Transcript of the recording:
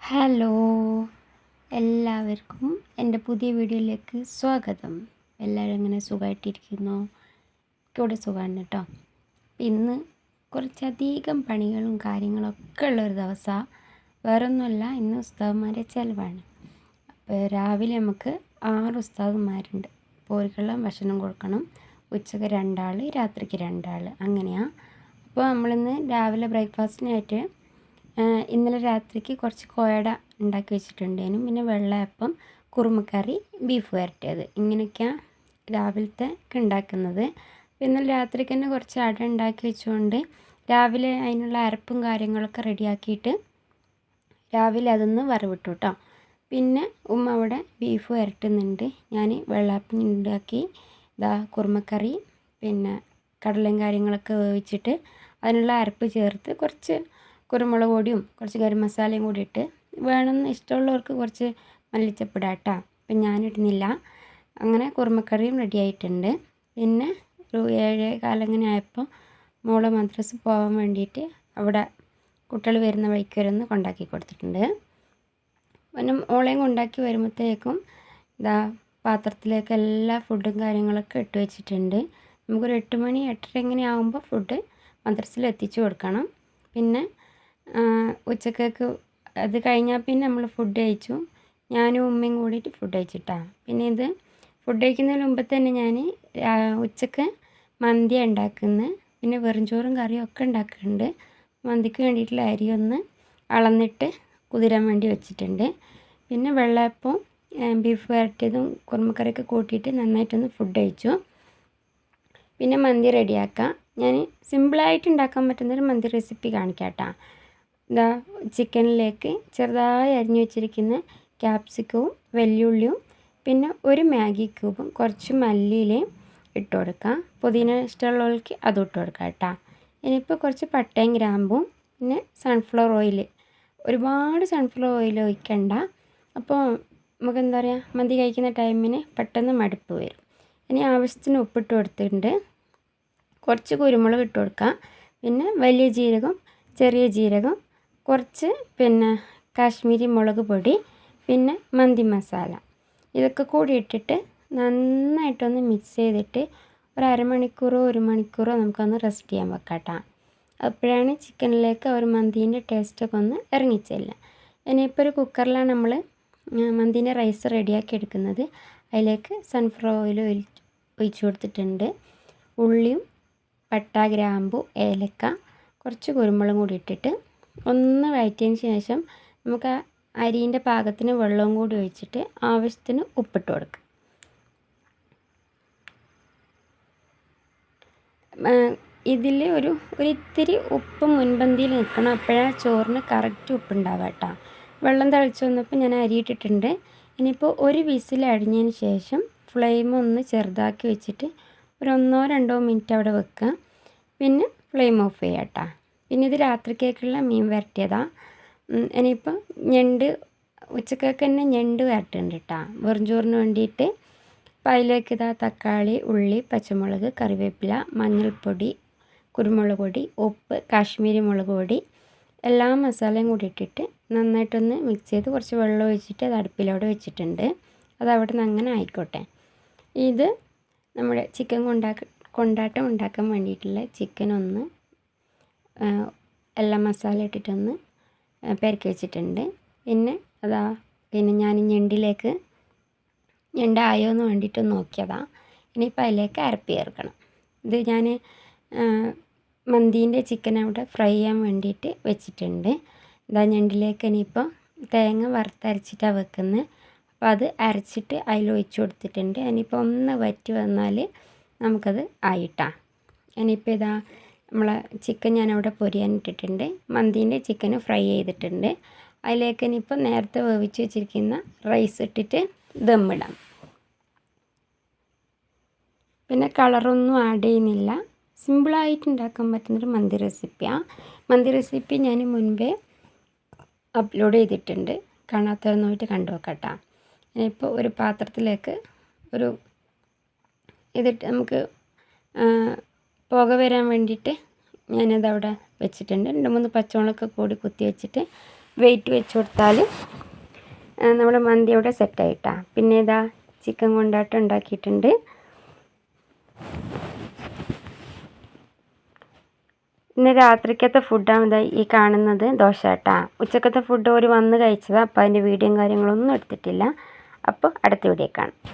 Hello, എല്ലാവർക്കും എൻ്റെ പുതിയ വീഡിയോയിലേക്ക് സ്വാഗതം. എല്ലാവരും എങ്ങനെ സുഖമായിട്ടിരിക്കുന്നു? ഇവിടെ സുഖമാണ് കേട്ടോ. ഇന്ന് കുറച്ചധികം പണികളും കാര്യങ്ങളൊക്കെ ഉള്ളൊരു ദിവസമാണ്. വേറൊന്നുമല്ല, ഇന്ന് ഉസ്താദന്മാരെ ചിലവാണ്. അപ്പോൾ രാവിലെ നമുക്ക് 6 ഉസ്താദന്മാരുണ്ട്. പോർക്കുള്ള ഭക്ഷണം കൊടുക്കണം. ഉച്ചയ്ക്ക് 2 ആൾ, രാത്രിക്ക് 2 ആൾ, അങ്ങനെയാണ്. അപ്പോൾ നമ്മളിന്ന് രാവിലെ ബ്രേക്ക്ഫാസ്റ്റിനായിട്ട് ഇന്നലെ രാത്രിക്ക് കുറച്ച് കോയട ഉണ്ടാക്കി വെച്ചിട്ടുണ്ടേനും, പിന്നെ വെള്ളയപ്പം, കുറുമക്കറി, ബീഫ് വരട്ടിയത്, ഇങ്ങനെയൊക്കെയാണ് രാവിലത്തെ ഒക്കെ ഉണ്ടാക്കുന്നത്. ഇന്നലെ രാത്രിക്ക് തന്നെ കുറച്ച് അട ഉണ്ടാക്കി വെച്ചുകൊണ്ട് രാവിലെ അതിനുള്ള അരപ്പും കാര്യങ്ങളൊക്കെ റെഡിയാക്കിയിട്ട് രാവിലെ അതൊന്ന് വറവിട്ടു കേട്ടോ. പിന്നെ ഉമ്മ അവിടെ ബീഫ് വരട്ടുന്നുണ്ട്. ഞാൻ വെള്ളയപ്പം ഉണ്ടാക്കി, കുറുമക്കറി, പിന്നെ കടലയും കാര്യങ്ങളൊക്കെ വേവിച്ചിട്ട് അതിനുള്ള അരപ്പ് ചേർത്ത് കുറച്ച് കുരുമുളക് പൊടിയും കുറച്ച് ഗരം മസാലയും കൂടി ഇട്ട്, വേണമെന്ന് ഇഷ്ടമുള്ളവർക്ക് കുറച്ച് മല്ലിച്ചപ്പ് ഇടാം കേട്ടോ. അപ്പം ഞാനിടുന്നില്ല. അങ്ങനെ കുറുമക്കറിയും റെഡി ആയിട്ടുണ്ട്. പിന്നെ ഒരു 7:15 അങ്ങനെ ആയപ്പോൾ മോളെ മദ്രസ പോകാൻ വേണ്ടിയിട്ട് അവിടെ കുട്ടികൾ വരുന്ന വഴിക്ക് വരെ ഒന്ന് കൊണ്ടാക്കി കൊടുത്തിട്ടുണ്ട്. പിന്നെ മോളെയും കൊണ്ടാക്കി വരുമ്പോഴത്തേക്കും പാത്രത്തിലേക്ക് എല്ലാ ഫുഡും കാര്യങ്ങളൊക്കെ ഇട്ട് വെച്ചിട്ടുണ്ട്. നമുക്കൊരു 8 മണി 8:30 ഇങ്ങനെ ആകുമ്പോൾ ഫുഡ് മദ്രസയിൽ എത്തിച്ചു കൊടുക്കണം. പിന്നെ ഉച്ചക്കേക്ക് അത് കഴിഞ്ഞാൽ പിന്നെ നമ്മൾ ഫുഡ് കഴിച്ചു. ഞാനും ഉമ്മയും കൂടിയിട്ട് ഫുഡ് കഴിച്ചിട്ടാണ്. പിന്നെ ഇത് ഫുഡ് കഴിക്കുന്നതിന് മുമ്പ് തന്നെ ഞാൻ ഉച്ചക്ക് മന്തിയാണ് ഉണ്ടാക്കുന്നത്. പിന്നെ വെറുംചോറും കറിയും ഒക്കെ ഉണ്ടാക്കുന്നുണ്ട്. മന്തിക്ക് വേണ്ടിയിട്ടുള്ള അരി ഒന്ന് അളന്നിട്ട് കുതിരാൻ വേണ്ടി വെച്ചിട്ടുണ്ട്. പിന്നെ വെള്ളയപ്പവും ബീഫ് വരട്ടിയതും കുറുമക്കറിയൊക്കെ കൂട്ടിയിട്ട് നന്നായിട്ടൊന്ന് ഫുഡ് കഴിച്ചു. പിന്നെ മന്തി റെഡിയാക്കാം. ഞാൻ സിമ്പിളായിട്ട് ഉണ്ടാക്കാൻ പറ്റുന്നൊരു മന്തി റെസിപ്പി കാണിക്കാം കേട്ടോ. ചിക്കനിലേക്ക് ചെറുതായി അരിഞ്ഞു വെച്ചിരിക്കുന്ന ക്യാപ്സിക്കവും വെല്ലുള്ളിയും പിന്നെ ഒരു മാഗി ക്യൂബും കുറച്ച് മല്ലിയിലയും ഇട്ട് കൊടുക്കാം. പുതിന ഇഷ്ടമുള്ളവർക്ക് അതും ഇട്ട് കൊടുക്കാം കേട്ടോ. ഇനിയിപ്പോൾ കുറച്ച് പട്ടയും ഗ്രാമ്പും പിന്നെ സൺഫ്ലവർ ഓയിൽ, ഒരുപാട് സൺഫ്ലവർ ഓയിൽ ഒഴിക്കണ്ട. അപ്പോൾ നമുക്ക് എന്താ പറയുക, മന്തി കഴിക്കുന്ന ടൈമിന് പെട്ടെന്ന് മടുപ്പ് വരും. ഇനി ആവശ്യത്തിന് ഉപ്പിട്ട് കൊടുത്തിട്ടുണ്ട്. കുറച്ച് കുരുമുളക് ഇട്ട് കൊടുക്കാം. പിന്നെ വലിയ ജീരകം, ചെറിയ ജീരകം, കുറച്ച് പിന്നെ കാശ്മീരി മുളക് പൊടി, പിന്നെ മന്തി മസാല, ഇതൊക്കെ കൂടി ഇട്ടിട്ട് നന്നായിട്ടൊന്ന് മിക്സ് ചെയ്തിട്ട് ഒരു അരമണിക്കൂറോ 1 മണിക്കൂറോ നമുക്കൊന്ന് റെസ്റ്റ് ചെയ്യാൻ വെക്കാം കേട്ടോ. അപ്പോഴാണ് ചിക്കനിലേക്ക് ഒരു മന്തീൻ്റെ ടേസ്റ്റൊക്കെ ഒന്ന് ഇറങ്ങിച്ചെല്ലുക. ഇനിയിപ്പോൾ ഒരു കുക്കറിലാണ് നമ്മൾ മന്തീൻ്റെ റൈസ് റെഡിയാക്കി എടുക്കുന്നത്. അതിലേക്ക് സൺഫ്ലവർ ഓയിൽ ഒഴിച്ചു കൊടുത്തിട്ടുണ്ട്. ഉള്ളിയും പട്ട, ഗ്രാമ്പു, ഏലക്ക, കുറച്ച് കുരുമുളകും കൂടി ഇട്ടിട്ട് ഒന്ന് വഴറ്റിയതിന് ശേഷം നമുക്ക് ആ അരീൻ്റെ പാകത്തിന് വെള്ളവും കൂടി ഒഴിച്ചിട്ട് ആവശ്യത്തിന് ഉപ്പിട്ട് കൊടുക്കുക. ഇതിൽ ഒരു ഇത്തിരി ഉപ്പ് മുൻപന്തിയിൽ നിൽക്കണം. അപ്പോഴാണ് ചോറിന് കറക്റ്റ് ഉപ്പുണ്ടാവുക കേട്ടോ. വെള്ളം തിളച്ച് വന്നപ്പോൾ ഞാൻ അരിയിട്ടിട്ടുണ്ട്. ഇനിയിപ്പോൾ ഒരു വിസിൽ അടിഞ്ഞതിന് ശേഷം ഫ്ലെയിം ഒന്ന് ചെറുതാക്കി വെച്ചിട്ട് ഒരു 1-2 മിനിറ്റ് അവിടെ വെക്കുക. പിന്നെ ഫ്ലെയിം ഓഫ് ചെയ്യാം കേട്ടോ. പിന്നെ ഇത് രാത്രിക്കേക്കുള്ള മീൻ വരട്ടിയതാണ്. ഇനിയിപ്പോൾ ഞണ്ട് ഉച്ചക്കേക്ക് തന്നെ ഞണ്ട് വരട്ടുന്നുണ്ട് കേട്ടോ, വെറുംചോറിന് വേണ്ടിയിട്ട്. അപ്പോൾ അതിലേക്ക് തക്കാളി, ഉള്ളി, പച്ചമുളക്, കറിവേപ്പില, മഞ്ഞൾപ്പൊടി, കുരുമുളക് പൊടി, ഉപ്പ്, കാശ്മീരി മുളക് പൊടി, എല്ലാ മസാലയും കൂടി ഇട്ടിട്ട് നന്നായിട്ടൊന്ന് മിക്സ് ചെയ്ത് കുറച്ച് വെള്ളം ഒഴിച്ചിട്ട് അത് അടുപ്പിലവിടെ വെച്ചിട്ടുണ്ട്. അത് അവിടെ നിന്ന് അങ്ങനെ ആയിക്കോട്ടെ. ഇത് നമ്മുടെ ചിക്കൻ കൊണ്ടാട്ടം ഉണ്ടാക്കാൻ വേണ്ടിയിട്ടുള്ള ചിക്കനൊന്ന് എല്ലാ മസാല ഇട്ടിട്ടൊന്ന് പെരക്കി വെച്ചിട്ടുണ്ട്. പിന്നെ ഞാൻ ഞണ്ടിലേക്ക് ഞണ്ടായോ എന്ന് വേണ്ടിയിട്ട് നോക്കിയതാണ്. ഇനിയിപ്പോൾ അതിലേക്ക് അരപ്പ് ചേർക്കണം. ഇത് ഞാൻ മന്തീൻ്റെ ചിക്കൻ അവിടെ ഫ്രൈ ചെയ്യാൻ വേണ്ടിയിട്ട് വെച്ചിട്ടുണ്ട്. ഞണ്ടിലേക്ക് ഇനിയിപ്പോൾ തേങ്ങ വറുത്തരച്ചിട്ടാണ് വെക്കുന്നത്. അപ്പോൾ അത് അരച്ചിട്ട് അതിലൊഴിച്ച് കൊടുത്തിട്ടുണ്ട്. ഇനിയിപ്പോൾ ഒന്ന് വറ്റി വന്നാൽ നമുക്കത് ആയിട്ടാണ്. ഇനിയിപ്പോൾ നമ്മളെ ചിക്കൻ ഞാനവിടെ പൊരിയാനിട്ടിട്ടുണ്ട്. മന്തീൻ്റെ ചിക്കന് ഫ്രൈ ചെയ്തിട്ടുണ്ട്. അതിലേക്ക് ഇനിയിപ്പോൾ നേരത്തെ വേവിച്ച് വെച്ചിരിക്കുന്ന റൈസ് ഇട്ടിട്ട് ദമ്മിടാം. പിന്നെ കളറൊന്നും ആഡ് ചെയ്യുന്നില്ല. സിമ്പിളായിട്ട് ഉണ്ടാക്കാൻ പറ്റുന്നൊരു മന്തി റെസിപ്പിയാണ്. മന്തി റെസിപ്പി ഞാൻ മുൻപേ അപ്ലോഡ് ചെയ്തിട്ടുണ്ട്. കാണാത്തവരൊന്നും പോയിട്ട് കണ്ടു നോക്കട്ടോ. ഇനിയിപ്പോൾ ഒരു പാത്രത്തിലേക്ക് ഇതിട്ട് നമുക്ക് പുക വരാൻ വേണ്ടിയിട്ട് ഞാനതവിടെ വെച്ചിട്ടുണ്ട്. 2-3 പച്ചമുളകൊക്കെ കൂടി കുത്തി വെച്ചിട്ട് വെയിറ്റ് വെച്ച് കൊടുത്താൽ നമ്മുടെ മന്തി ഇവിടെ സെറ്റായിട്ടാണ്. പിന്നെ ഇതാ ചിക്കൻ കൊണ്ടാട്ടം ഉണ്ടാക്കിയിട്ടുണ്ട്. ഇന്ന് രാത്രിക്കത്തെ ഫുഡാണ് ഈ കാണുന്നത്, ദോശ കേട്ടോ. ഉച്ചക്കത്തെ ഫുഡ് ഒരു വന്ന് കഴിച്ചതാണ്. അപ്പോൾ അതിൻ്റെ വീഡിയോയും കാര്യങ്ങളൊന്നും എടുത്തിട്ടില്ല. അപ്പോൾ അടുത്ത വീഡിയോ കാണാം.